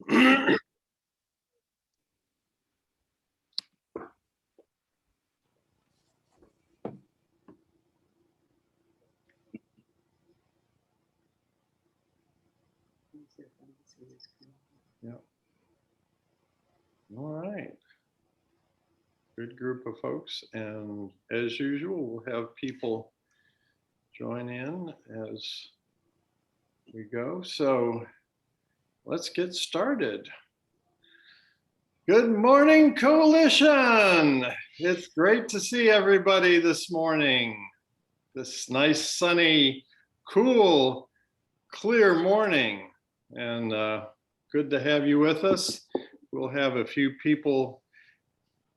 Yeah. All right. Good group of folks. And as usual, we'll have people join in as we go. So let's get started. Good morning, Coalition. It's great to see everybody this morning. This nice, sunny, cool, clear morning. And good to have you with us. We'll have a few people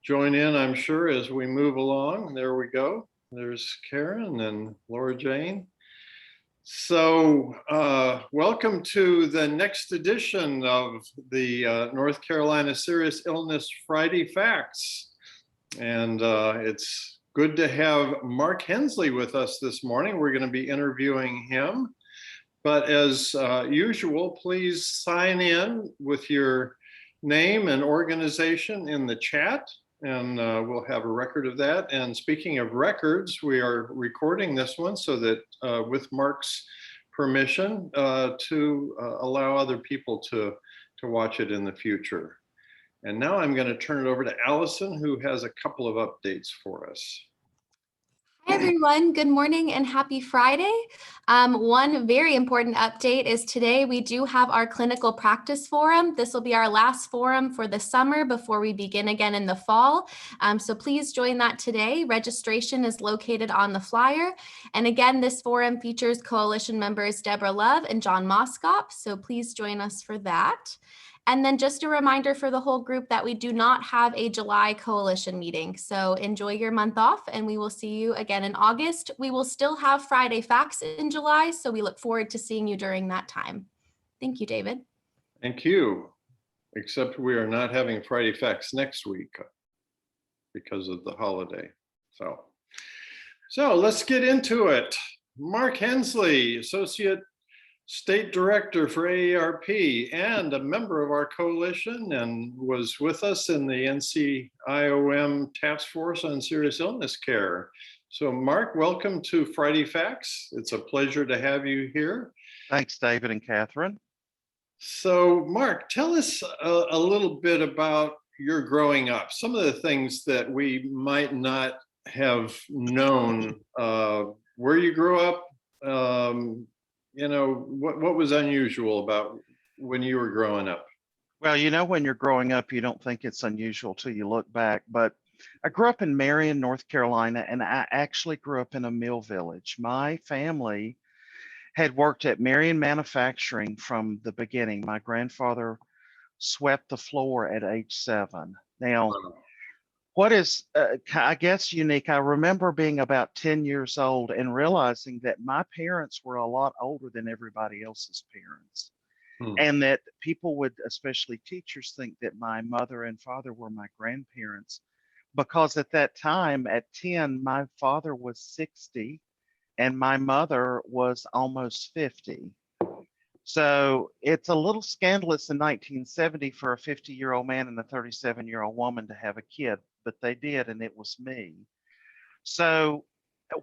join in, I'm sure, as we move along. There we go. There's Karen and Laura Jane. So welcome to the next edition of the North Carolina Serious Illness Friday Facts. And it's good to have Mark Hensley with us this morning. We're going to be interviewing him. But as usual, please sign in with your name and organization in the chat, and we'll have a record of that. And speaking of records, we are recording this one so that with Mark's permission to allow other people to watch it in the future. And now I'm going to turn it over to Allison, who has a couple of updates for us. Hi, everyone. Good morning and happy Friday. One very important update is today we do have our clinical practice forum. This will be our last forum for the summer before we begin again in the fall. So please join that today. Registration is located on the flyer. And again, this forum features coalition members Deborah Love and John Moskop. So please join us for that. And then just a reminder for the whole group that we do not have a July coalition meeting. So enjoy your month off and we will see you again in August. We will still have Friday Facts in July, so we look forward to seeing you during that time. Thank you, David. Thank you. Except we are not having Friday Facts next week because of the holiday. So let's get into it. Mark Hensley, Associate State Director for AARP and a member of our coalition, and was with us in the NCIOM Task Force on Serious Illness Care. So Mark, welcome to Friday Facts. It's a pleasure to have you here. Thanks, David and Catherine. So Mark, tell us a little bit about your growing up, some of the things that we might not have known, where you grew up, you know, what was unusual about when you were growing up? Well, you know, when you're growing up, you don't think it's unusual till you look back. But I grew up in Marion, North Carolina, and I actually grew up in a mill village. My family had worked at Marion Manufacturing from the beginning. My grandfather swept the floor at age 7. Now, what is, I guess, unique, I remember being about 10 years old and realizing that my parents were a lot older than everybody else's parents. And that people would, especially teachers, think that my mother and father were my grandparents. Because at that time, at 10, my father was 60 and my mother was almost 50. So it's a little scandalous in 1970 for a 50-year-old man and a 37-year-old woman to have a kid, but they did, and it was me. So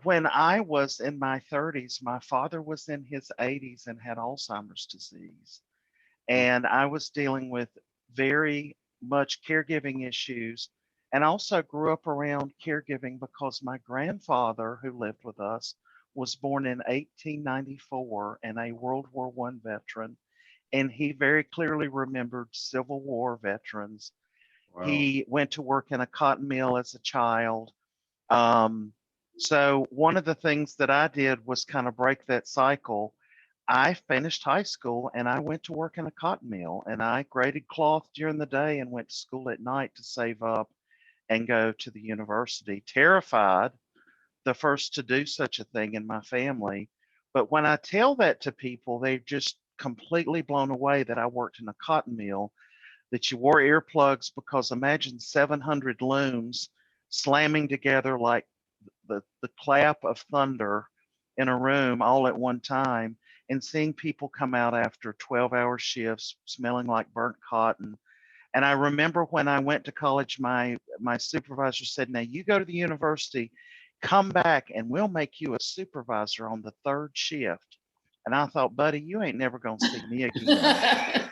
when I was in my 30s, my father was in his 80s and had Alzheimer's disease. And I was dealing with very much caregiving issues, and also grew up around caregiving because my grandfather, who lived with us, was born in 1894 and a World War I veteran, and he very clearly remembered Civil War veterans. Wow. He went to work in a cotton mill as a child. So one of the things that I did was kind of break that cycle. I finished high school and I went to work in a cotton mill, and I graded cloth during the day and went to school at night to save up and go to the university, terrified, the first to do such a thing in my family. But when I tell that to people, they're just completely blown away that I worked in a cotton mill, that you wore earplugs, because imagine 700 looms slamming together like the clap of thunder in a room all at one time. and seeing people come out after 12-hour shifts smelling like burnt cotton. And I remember when I went to college, my supervisor said, now you go to the university, come back and we'll make you a supervisor on the third shift. And I thought, buddy, you ain't never going to see me again.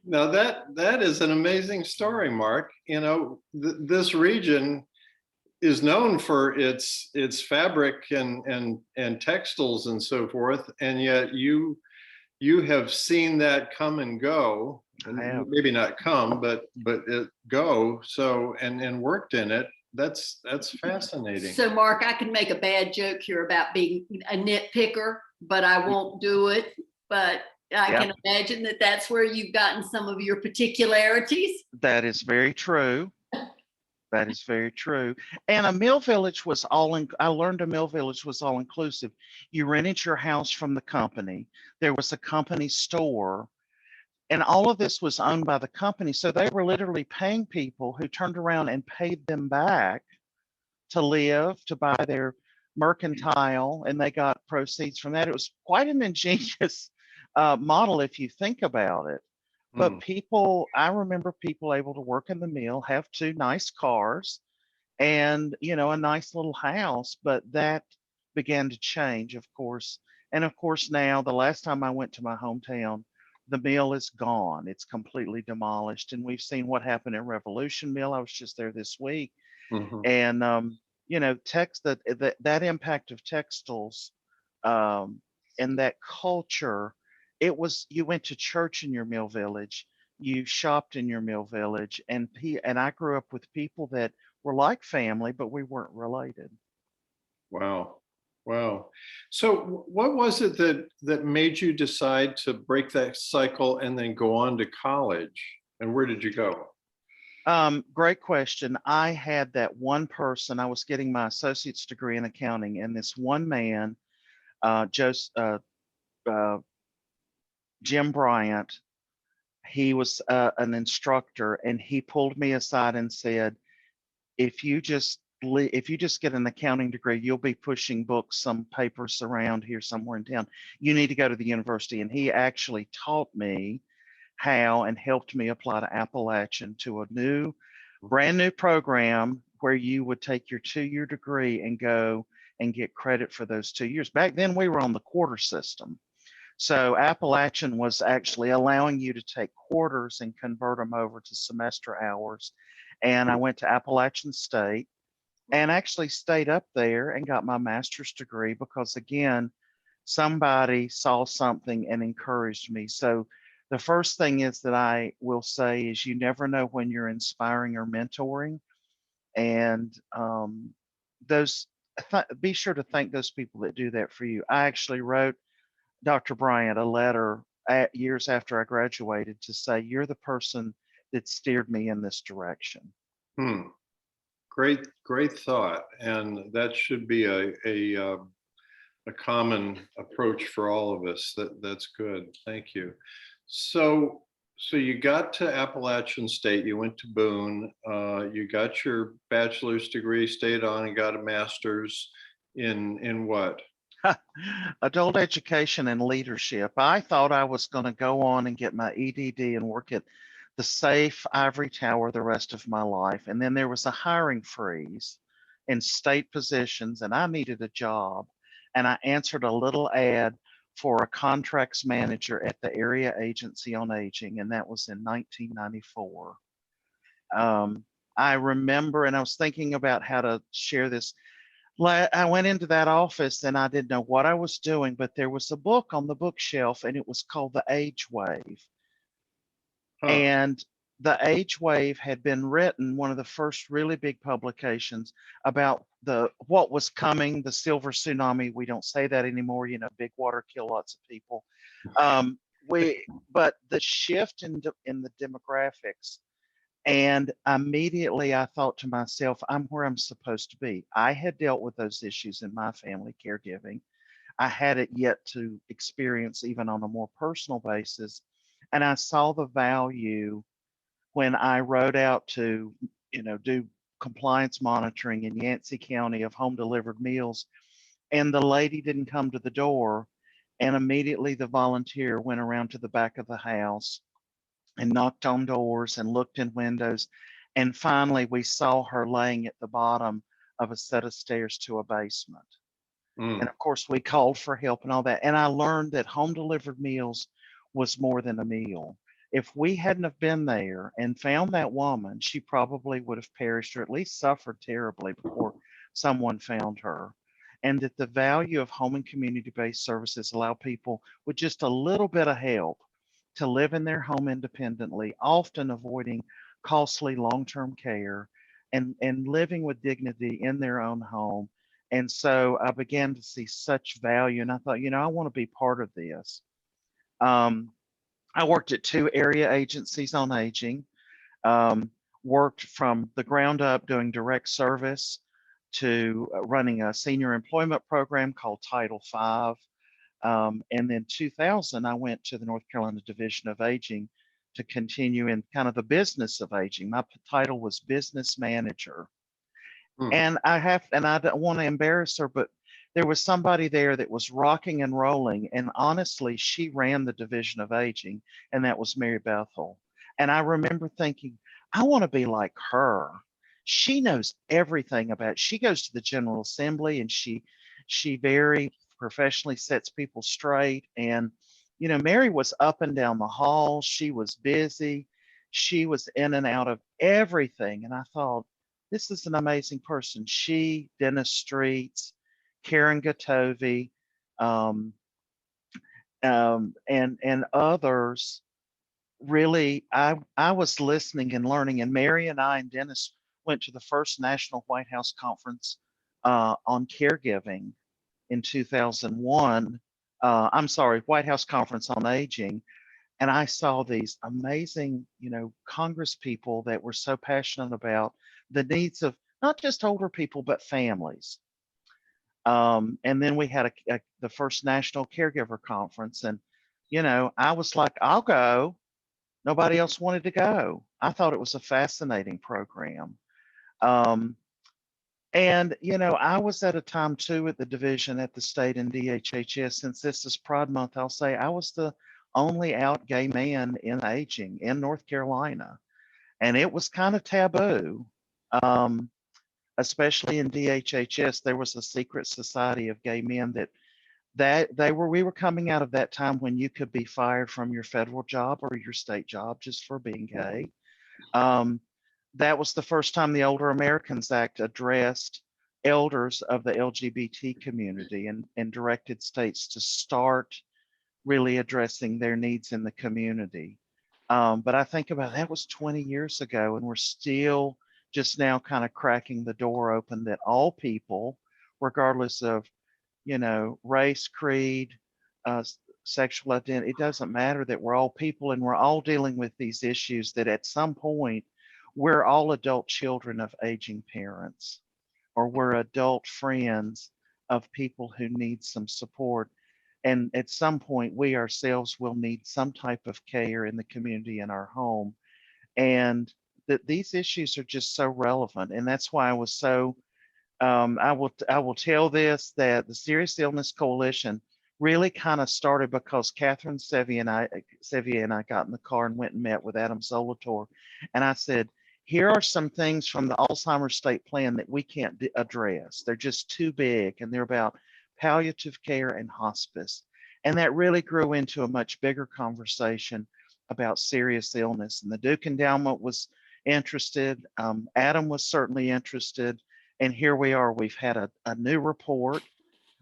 Now that is an amazing story, Mark. You know, this region is known for its fabric and textiles and so forth, and yet you have seen that come and go. Maybe not come, but it go. So and worked in it. That's fascinating. So Mark, I can make a bad joke here about being a nitpicker, but I won't do it. But I can imagine that that's where you've gotten some of your particularities. That is very true. That is very true. And a mill village was I learned a mill village was all inclusive. You rented your house from the company. There was a company store, and all of this was owned by the company. So they were literally paying people who turned around and paid them back to live, to buy their mercantile, and they got proceeds from that. It was quite an ingenious model if you think about it. But people, I remember people able to work in the mill, have 2 nice cars and, you know, a nice little house, but that began to change, of course. And of course, now the last time I went to my hometown, the mill is gone. It's completely demolished. And we've seen what happened at Revolution Mill. I was just there this week. And, you know, that impact of textiles and that culture, it was, you went to church in your mill village, you shopped in your mill village, and I grew up with people that were like family, but we weren't related. Wow. So what was it that made you decide to break that cycle and then go on to college? And where did you go? Great question. I had that one person. I was getting my associate's degree in accounting, and this one man, Jim Bryant, he was an instructor, and he pulled me aside and said, if you just get an accounting degree, you'll be pushing books, some papers around here somewhere in town. You need to go to the university. And he actually taught me how and helped me apply to Appalachian, to a brand new program where you would take your 2-year degree and go and get credit for those 2 years. Back then we were on the quarter system. So Appalachian was actually allowing you to take quarters and convert them over to semester hours. And I went to Appalachian State and actually stayed up there and got my master's degree because, again, somebody saw something and encouraged me. So the first thing is that I will say is you never know when you're inspiring or mentoring. And be sure to thank those people that do that for you. I actually wrote Dr. Bryant a letter years after I graduated to say, you're the person that steered me in this direction. Great thought. And that should be a common approach for all of us. That's good. Thank you. So you got to Appalachian State, you went to Boone, you got your bachelor's degree, stayed on and got a master's in what? Adult education and leadership. I thought I was going to go on and get my EDD and work at the safe ivory tower the rest of my life. And then there was a hiring freeze in state positions, and I needed a job. And I answered a little ad for a contracts manager at the Area Agency on Aging, and that was in 1994. I remember, and I was thinking about how to share this. I went into that office and I didn't know what I was doing, but there was a book on the bookshelf and it was called The Age Wave. And The Age Wave had been written, one of the first really big publications about what was coming, the silver tsunami. We don't say that anymore, you know, big water kill lots of people. But the shift in the demographics. And immediately I thought to myself, I'm where I'm supposed to be. I had dealt with those issues in my family caregiving. I hadn't yet to experience even on a more personal basis. And I saw the value when I rode out to, you know, do compliance monitoring in Yancey County of home delivered meals. and the lady didn't come to the door. And immediately the volunteer went around to the back of the house and knocked on doors and looked in windows. And finally, we saw her laying at the bottom of a set of stairs to a basement. And of course, we called for help and all that. And I learned that home delivered meals was more than a meal. If we hadn't have been there and found that woman, she probably would have perished or at least suffered terribly before someone found her. And that the value of home and community-based services allow people with just a little bit of help to live in their home independently, often avoiding costly long-term care and living with dignity in their own home. And so I began to see such value, and I thought, I want to be part of this. I worked at 2 area agencies on aging, worked from the ground up doing direct service to running a senior employment program called Title V. And then 2000, I went to the North Carolina Division of Aging to continue in kind of the business of aging. My title was business manager. And I don't want to embarrass her, but there was somebody there that was rocking and rolling. And honestly, she ran the Division of Aging, and that was Mary Bethel. And I remember thinking, I want to be like her. She knows everything she goes to the General Assembly, and she very professionally sets people straight. And, Mary was up and down the hall. She was busy. She was in and out of everything. And I thought, this is an amazing person. She, Dennis Streets, Karen Gatovi, and others. Really, I was listening and learning. And Mary and I and Dennis went to the first National White House Conference on caregiving in 2001. I'm sorry, White House Conference on Aging. And I saw these amazing, Congress people that were so passionate about the needs of not just older people, but families. And then we had the first National Caregiver Conference. And, I was like, I'll go. Nobody else wanted to go. I thought it was a fascinating program. And, I was at a time too at the division at the state and DHHS. Since this is Pride Month, I'll say I was the only out gay man in aging in North Carolina. And it was kind of taboo, especially in DHHS. There was a secret society of gay men we were coming out of that time when you could be fired from your federal job or your state job just for being gay. That was the first time the Older Americans Act addressed elders of the LGBT community and directed states to start really addressing their needs in the community. But I think about that was 20 years ago, and we're still just now kind of cracking the door open that all people, regardless of, race, creed, sexual identity, it doesn't matter, that we're all people and we're all dealing with these issues, that at some point we're all adult children of aging parents, or we're adult friends of people who need some support. And at some point, we ourselves will need some type of care in the community, in our home. And that these issues are just so relevant. And that's why I was so, I will tell this, that the Serious Illness Coalition really kind of started because Catherine Sevier and I got in the car and went and met with Adam Zolator. And I said, here are some things from the Alzheimer's State Plan that we can't address. They're just too big, and they're about palliative care and hospice. And that really grew into a much bigger conversation about serious illness. And the Duke Endowment was interested. Adam was certainly interested. And here we are. We've had a new report.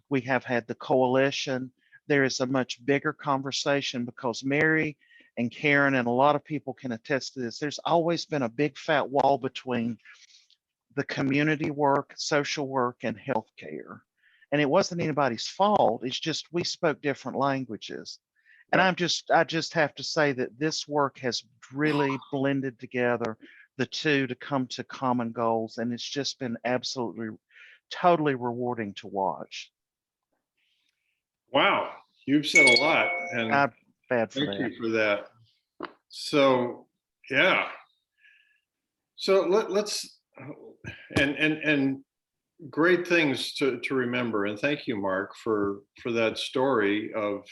We have had the coalition. There is a much bigger conversation because Mary and Karen and a lot of people can attest to this. There's always been a big fat wall between the community work, social work, and healthcare. And it wasn't anybody's fault. It's just we spoke different languages. And I just have to say that this work has really blended together the two to come to common goals. And it's just been absolutely, totally rewarding to watch. Wow, you've said a lot, and I'm bad for thank that. you for that. So, yeah. So let's and great things to remember. And thank you, Mark, for that story of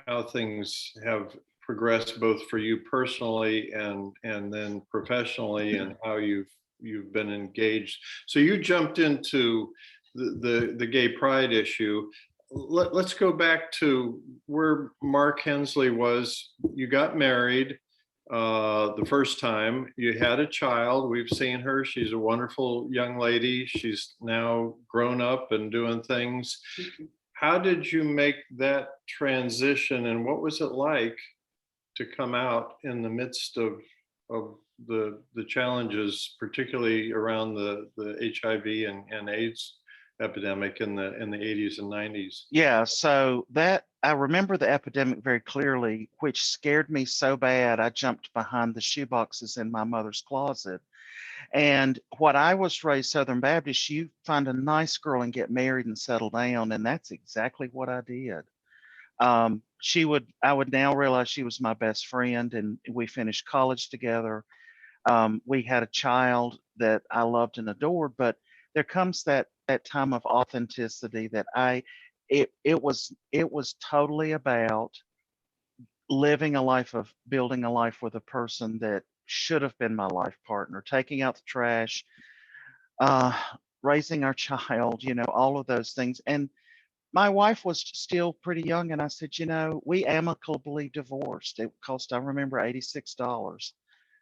how things have progressed both for you personally and then professionally, and how you've been engaged. So you jumped into the gay pride issue. Let's go back to where Mark Hensley was. You got married the first time. You had a child. We've seen her. She's a wonderful young lady. She's now grown up and doing things. How did you make that transition, and what was it like to come out in the midst of the challenges, particularly around the HIV and AIDS epidemic in the 80s and 90s? Yeah, so that I remember the epidemic very clearly, which scared me so bad I jumped behind the shoeboxes in my mother's closet. And what I was raised Southern Baptist, you find a nice girl and get married and settle down, and that's exactly what I did. I would now realize she was my best friend, and we finished college together. We had a child that I loved and adored, but there comes that time of authenticity that it was totally about living a life of building a life with a person that should have been my life partner, taking out the trash, uh, raising our child, all of those things. And my wife was still pretty young, and I said, we amicably divorced. It cost, I remember, $86.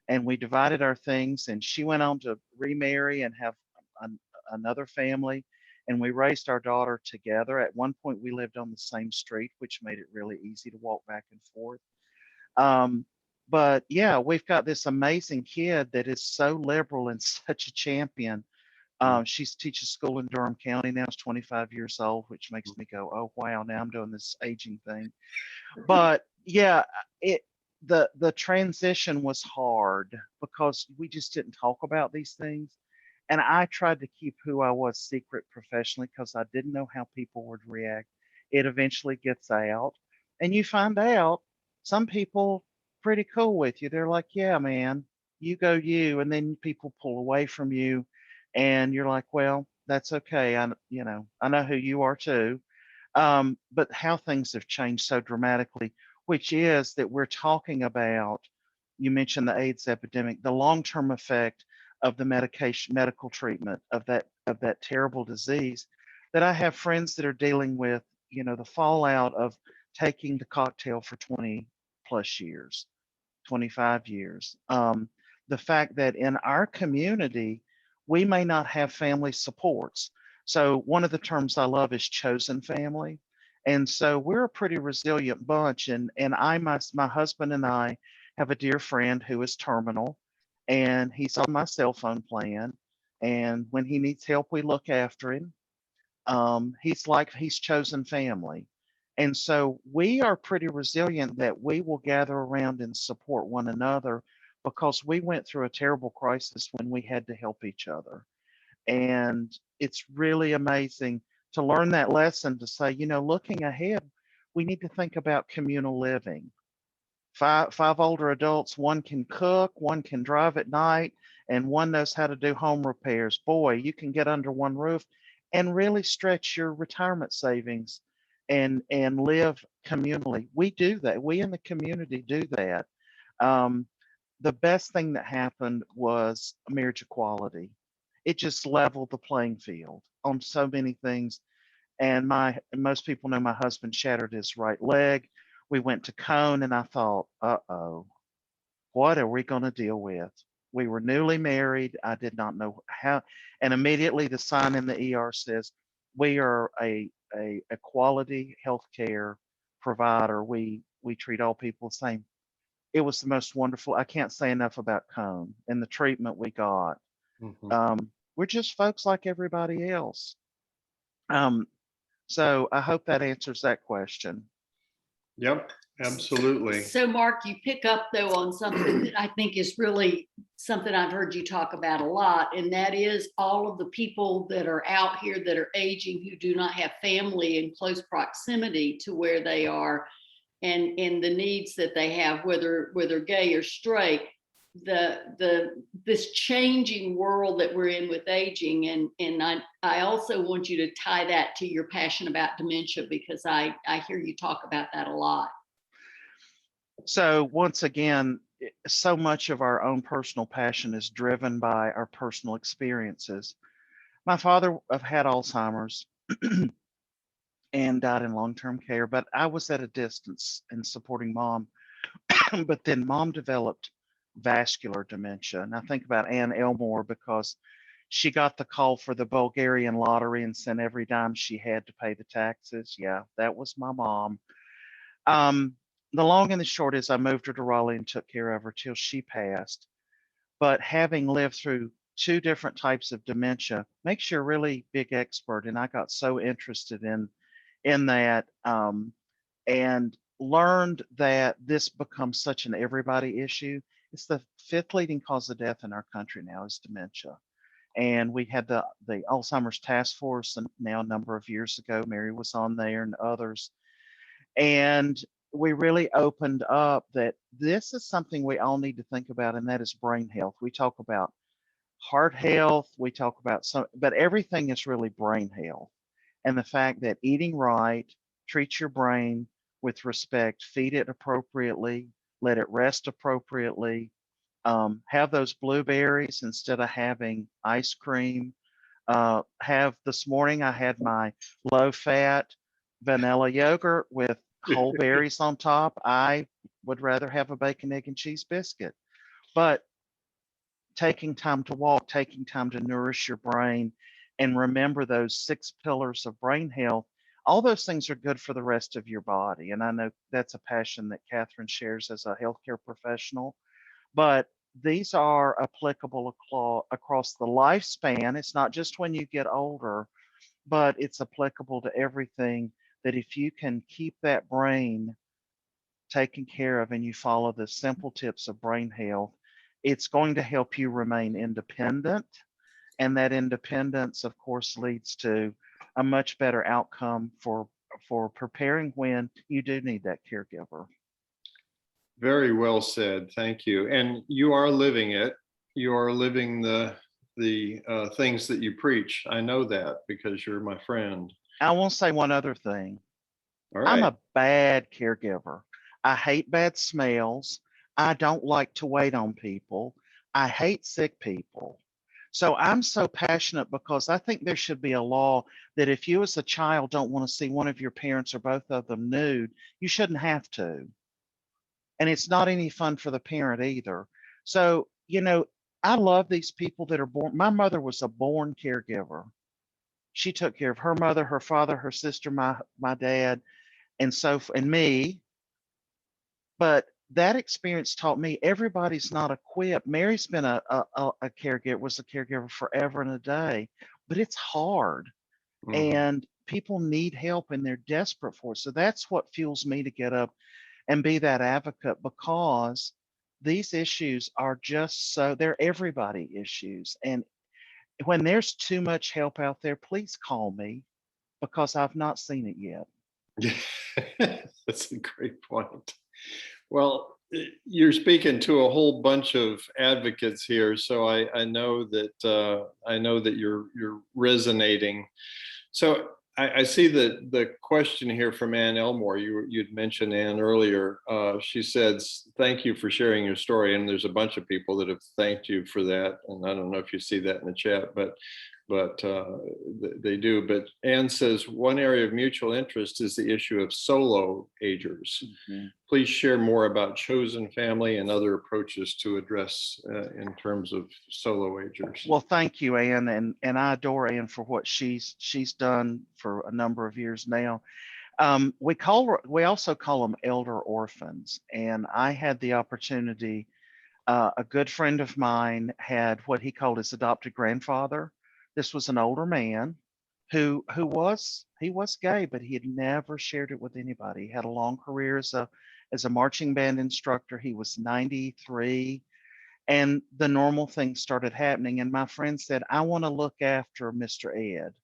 And we divided our things, and she went on to remarry and have an, another family, and we raised our daughter together. At one point we lived on the same street, which made it really easy to walk back and forth. um, but yeah, we've got this amazing kid that is so liberal and such a champion. She teaches school in Durham County now. She's 25 years old, which makes me go, oh wow, now I'm doing this aging thing. But yeah, it the transition was hard because we just didn't talk about these things. And I tried to keep who I was secret professionally because I didn't know how people would react. It eventually gets out, and you find out some people pretty cool with you. They're like, yeah, man, you go you, and then people pull away from you, and you're like, well, that's okay. I know who you are too. But how things have changed so dramatically, which is that we're talking about, you mentioned the AIDS epidemic, the long-term effect of the medical treatment of that terrible disease, that I have friends that are dealing with, the fallout of taking the cocktail for 20 plus years, 25 years. The fact that in our community, we may not have family supports. So one of the terms I love is chosen family. And so we're a pretty resilient bunch. And my husband and I have a dear friend who is terminal, and he's on my cell phone plan. And when he needs help, we look after him. He's chosen family. And so we are pretty resilient that we will gather around and support one another because we went through a terrible crisis when we had to help each other. And it's really amazing to learn that lesson, to say, looking ahead, we need to think about communal living. Five older adults, one can cook, one can drive at night, and one knows how to do home repairs. Boy, you can get under one roof and really stretch your retirement savings and live communally. We do that. We in the community do that. Um, the best thing that happened was marriage equality. It just leveled the playing field on so many things. And most people know my husband shattered his right leg. We went to Cone, and I thought, uh-oh, what are we going to deal with? We were newly married. I did not know how. And immediately the sign in the ER says, we are a quality healthcare provider. We treat all people the same. It was the most wonderful. I can't say enough about Cone and the treatment we got. Mhm. We're just folks like everybody else. So I hope that answers that question. Yep, absolutely. So Mark, you pick up though on something that I think is really something I've heard you talk about a lot, and that is all of the people that are out here that are aging who do not have family in close proximity to where they are, and the needs that they have, whether gay or straight. this changing world that we're in with aging, and I also want you to tie that to your passion about dementia, because I hear you talk about that a lot. So once again, so much of our own personal passion is driven by our personal experiences. My father had Alzheimer's and died in long-term care, but I was at a distance in supporting mom. But then mom developed vascular dementia. And I think about Ann Elmore because she got the call for the Bulgarian lottery and sent every dime she had to pay the taxes. Yeah, that was my mom. The long and the short is I moved her to Raleigh and took care of her till she passed. But having lived through two different types of dementia makes you a really big expert. And I got so interested in that, and learned that this becomes such an everybody issue. It's the fifth leading cause of death in our country now is dementia. And we had the Alzheimer's task force now a number of years ago. Mary was on there and others. And we really opened up that this is something we all need to think about, and that is brain health. We talk about heart health, we talk about some, but everything is really brain health. And the fact that eating right, treat your brain with respect, feed it appropriately, let it rest appropriately, have those blueberries instead of having ice cream. Have this morning, I had my low fat vanilla yogurt with whole berries on top. I would rather have a bacon, egg, and cheese biscuit. But taking time to walk, taking time to nourish your brain, and remember those 6 pillars of brain health, all those things are good for the rest of your body. And I know that's a passion that Catherine shares as a healthcare professional, but these are applicable across the lifespan. It's not just when you get older, but it's applicable to everything, that if you can keep that brain taken care of and you follow the simple tips of brain health, it's going to help you remain independent. And that independence, of course, leads to a much better outcome for preparing when you do need that caregiver. Very well said. Thank you. And you are living it. You are living the things that you preach. I know that because you're my friend. I will say one other thing. All right. I'm a bad caregiver. I hate bad smells. I don't like to wait on people. I hate sick people. So I'm so passionate because I think there should be a law that if you as a child don't want to see one of your parents or both of them nude, you shouldn't have to. And it's not any fun for the parent either. So, I love these people that are born. My mother was a born caregiver. She took care of her mother, her father, her sister, my dad, and me. But that experience taught me everybody's not equipped. Mary's been a caregiver, was a caregiver forever and a day, but it's hard. Mhm. And people need help and they're desperate for it. So that's what fuels me to get up and be that advocate, because these issues are just they're everybody issues. And when there's too much help out there, please call me because I've not seen it yet. That's a great point. Well, you're speaking to a whole bunch of advocates here, so I know that you're resonating. So I see the question here from Ann Elmore. You'd mentioned Ann earlier. She says, "Thank you for sharing your story." And there's a bunch of people that have thanked you for that. And I don't know if you see that in the chat, but they do. But Ann says, one area of mutual interest is the issue of solo agers. Mm-hmm. Please share more about chosen family and other approaches to address in terms of solo agers. Well, thank you, Ann, and I adore Ann for what she's done for a number of years now. We also call them elder orphans, and I had the opportunity. A good friend of mine had what he called his adopted grandfather. This was an older man who was gay, but he had never shared it with anybody. He had a long career as a marching band instructor. He was 93, and the normal things started happening. And my friend said, "I want to look after Mr. Ed."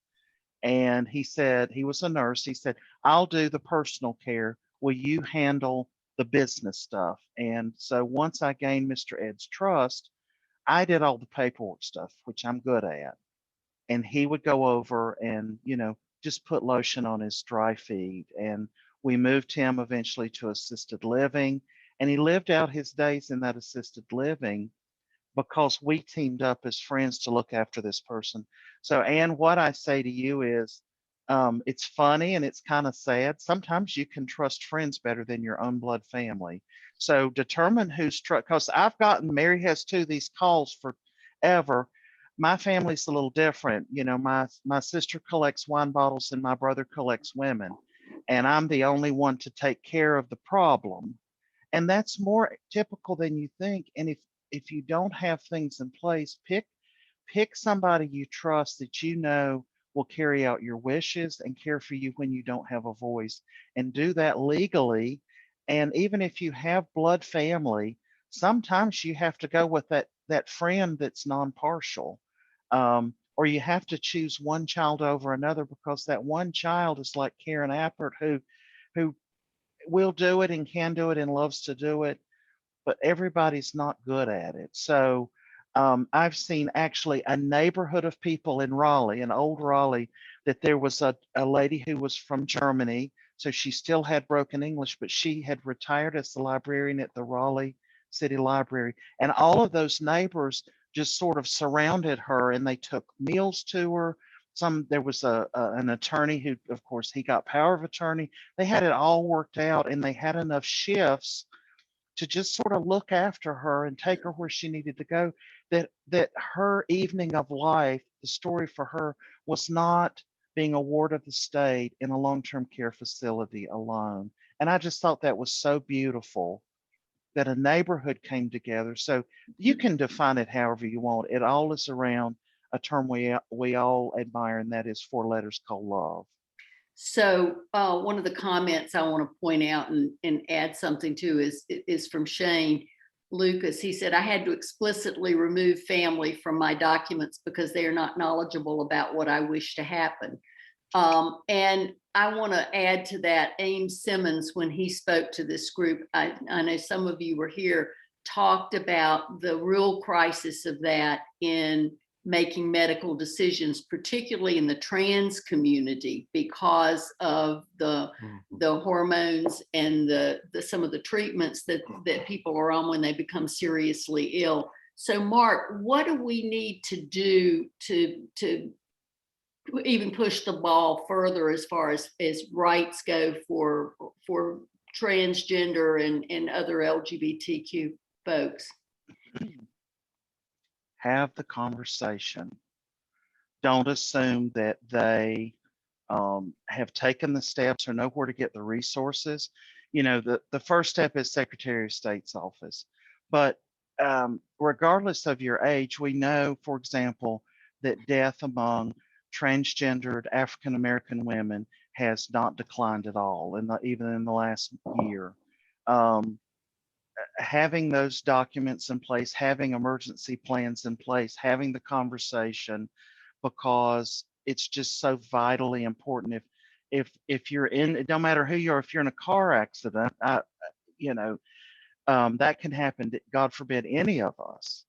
And he said, he was a nurse. He said, "I'll do the personal care. Will you handle the business stuff. And so once I gained Mr. Ed's trust, I did all the paperwork stuff, which I'm good at. And he would go over and, just put lotion on his dry feet. And we moved him eventually to assisted living. And he lived out his days in that assisted living because we teamed up as friends to look after this person. So, Anne, what I say to you is, it's funny and it's kind of sad. Sometimes you can trust friends better than your own blood family. So determine who's trust. Because I've gotten, Mary has too, these calls forever. My family's a little different. My sister collects wine bottles and my brother collects women, and I'm the only one to take care of the problem. And that's more typical than you think. And if you don't have things in place, pick somebody you trust that will carry out your wishes and care for you when you don't have a voice, and do that legally. And even if you have blood family, sometimes you have to go with that friend that's non-partial, or you have to choose one child over another, because that one child is like Karen Appert, who will do it and can do it and loves to do it, but everybody's not good at it. So I've seen actually a neighborhood of people in Raleigh, in old Raleigh, that there was a lady who was from Germany. So she still had broken English, but she had retired as the librarian at the Raleigh City Library. And all of those neighbors just sort of surrounded her, and they took meals to her. There was an attorney who, of course, he got power of attorney. They had it all worked out, and they had enough shifts to just sort of look after her and take her where she needed to go, that her evening of life, the story for her was not being a ward of the state in a long-term care facility alone. And I just thought that was so beautiful that a neighborhood came together. So you can define it however you want. It all is around a term we all admire, and that is 4 letters called love. So one of the comments I want to point out and add something to is from Shane Lucas. He said, I had to explicitly remove family from my documents because they are not knowledgeable about what I wish to happen. And I want to add to that, Ames Simmons, when he spoke to this group, I know some of you were here, talked about the real crisis of that in making medical decisions, particularly in the trans community, because of the hormones and the some of the treatments that people are on when they become seriously ill. So Mark, what do we need to do to even push the ball further as far as rights go for transgender and other LGBTQ folks? Have the conversation. Don't assume that they have taken the steps or know where to get the resources. The first step is Secretary of State's office. But regardless of your age, we know, for example, that death among transgendered African American women has not declined at all, even in the last year. Having those documents in place, having emergency plans in place, having the conversation, because it's just so vitally important. If you're in, it don't matter who you are, if you're in a car accident, that can happen to, God forbid, any of us.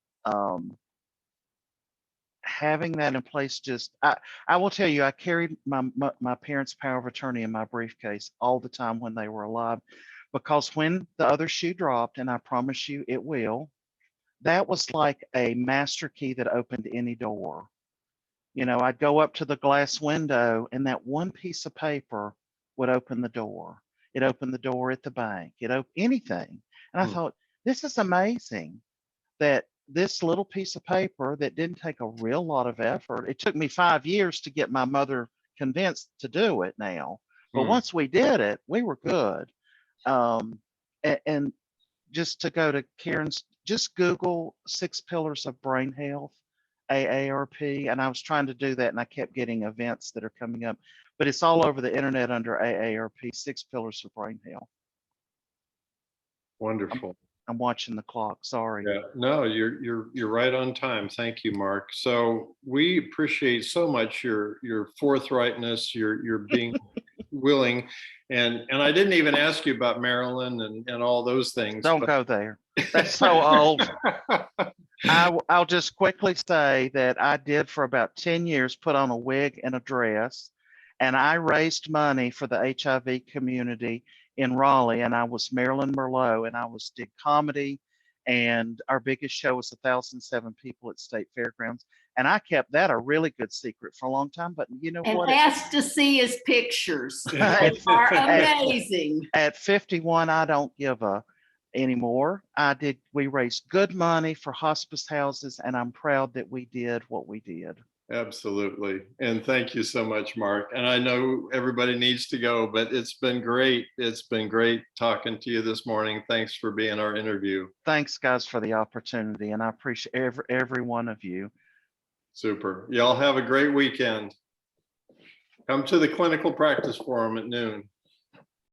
Having that in place, I will tell you, I carried my parents' power of attorney in my briefcase all the time when they were alive, because when the other shoe dropped, and I promise you it will, that was like a master key that opened any door. I'd go up to the glass window, and that one piece of paper would open the door. It opened the door at the bank. It opened anything. And I thought, this is amazing that this little piece of paper that didn't take a real lot of effort. It took me 5 years to get my mother convinced to do it now. But once we did it, we were good. And just to go to Karen's, just Google 6 pillars of brain health, AARP. And I was trying to do that, and I kept getting events that are coming up, but it's all over the internet under AARP, 6 pillars of brain health. Wonderful. I'm watching the clock. Sorry. Yeah, no, you're right on time. Thank you, Mark. So we appreciate so much your forthrightness, your being willing. And I didn't even ask you about Maryland and all those things. Don't go there. That's so old. I'll just quickly say that I did for about 10 years put on a wig and a dress, and I raised money for the HIV community in Raleigh, and I was Marilyn Merlot, and I did comedy, and our biggest show was 1,007 people at State Fairgrounds, and I kept that a really good secret for a long time. But you know And what? ask to see his pictures. They At, are amazing. at 51, I don't give a anymore. We raised good money for hospice houses, and I'm proud that we did what we did. Absolutely. And thank you so much, Mark. And I know everybody needs to go, but it's been great. It's been great talking to you this morning. Thanks for being our interview. Thanks, guys, for the opportunity, and I appreciate every one of you. Super. Y'all have a great weekend. Come to the Clinical Practice Forum at noon.